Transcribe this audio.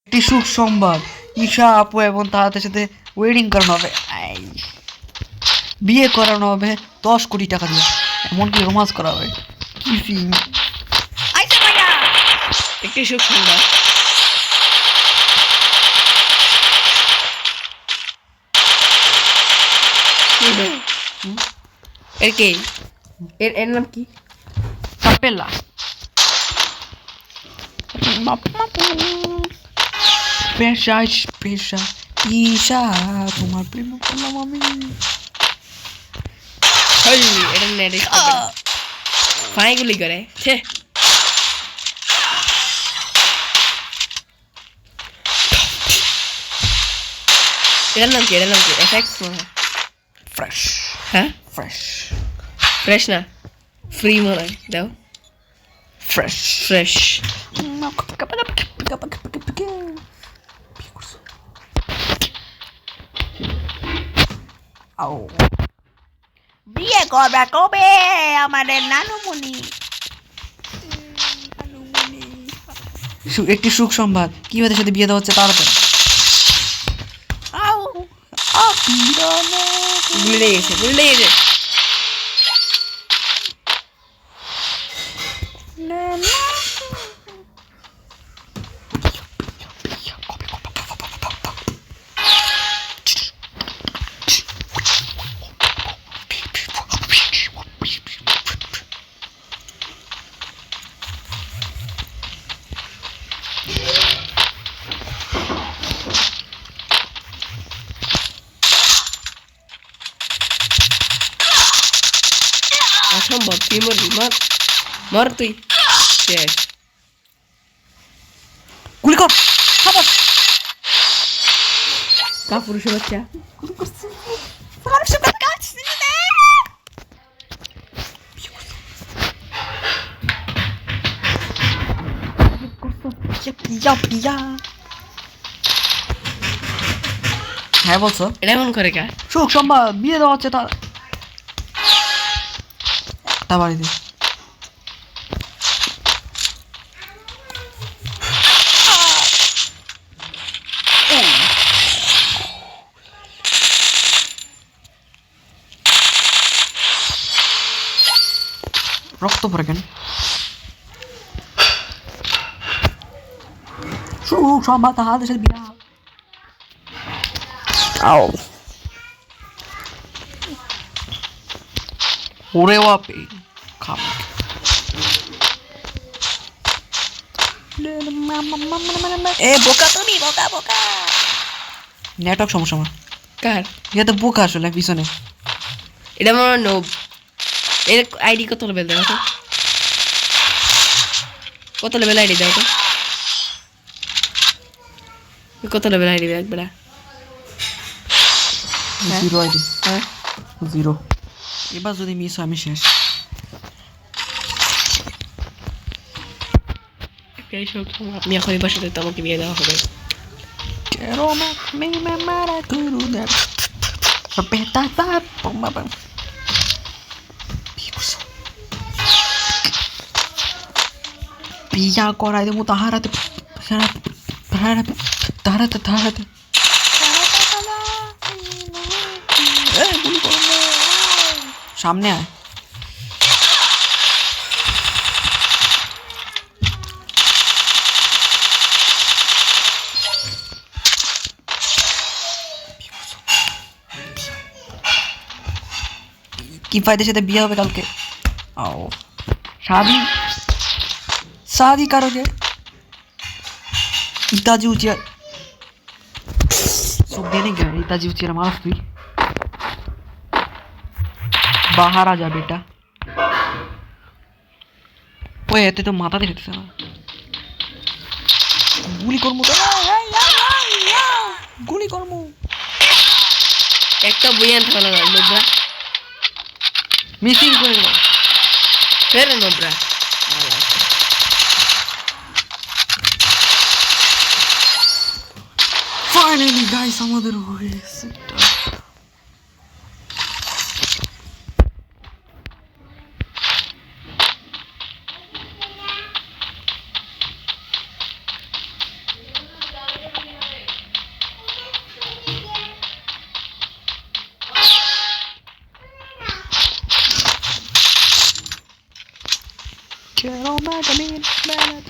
একটি সুখ সংবাদ, ঈশা আপু এবং তাদের সাথে ওয়েডিং করানো হবে, বিয়ে করানো হবে 10 কোটি টাকা দিয়ে, এমনকি রোমান্স করা হবে, কিসিং। একটি সুখ সংবাদ। এর কে? এর নাম কি? কাপেলা। পেশা পেশা ঈশা, তোমার প্রেম করলাম আমি। এটা নেডিস ফাইগুলি করে ছে। এটার নাম কি? এফএক্স মনে হয়। ফ্রেশ। হ্যাঁ ফ্রেশ। ফ্রেশ না, ফ্রি মনে হয়। দাও ফ্রেশ। ফ্রেশ। বিয়ে করবে কবে আমাদের নানুমণি? একটি সুখ সংবাদ, কি ওদের সাথে বিয়ে দেওয়া হচ্ছে তাড়াতাড়ি। গুলি লেগেছে। অসম্ভব, তুই মরবি, মর তুই। শেষ। গুলি কর। কাপুরুষের বাচ্চা। হ্যাঁ বলছো, এটা এমন করে কা? সুখ সংবাদ, বিয়ে দেওয়া হচ্ছে তা বাড়িতে। রক্ত পড়ে কেন? সুখ সংবাদ, তাহাদের সাথে বিয়া। ওরে বাপে খাম। এ বোকা তুমি, বোকা। নেটওয়ার্ক সমস্যা আমার। কার? এটা তো বোকা আসলে পিছনে। এটা মনে হয় নোব। এর আইডি কত লেভেল দেওয়া তো? কত লেভেল আইডি দাও তো? কত লেভেল আইডি দেখ বেড়া? 0 আইডি। হ্যাঁ 0। এবার যদি মিস হয় আমি শেষ। আপনি এখনই বাসাতে তো আমাকে বিয়ে দেওয়া হবে। বিয়া করাই দেবো তাহারাতে সামনে আয়। কি ফায়দের সাথে বিয়ে হবে কালকে? शादी करोगे? इताजी उचिया सब देने गया। इताजी उचिया मारा तुई बाहर आ जा बेटा। ওই এতে তো মাথা দেখতেছে না। গুলি করমু একটা বইয়ান থাকা না নোবরা মিসিং করে গেল। ফের নোবরা ফাইনালি গাইস আমাদের হয়ে গেছে। Channel Magazine,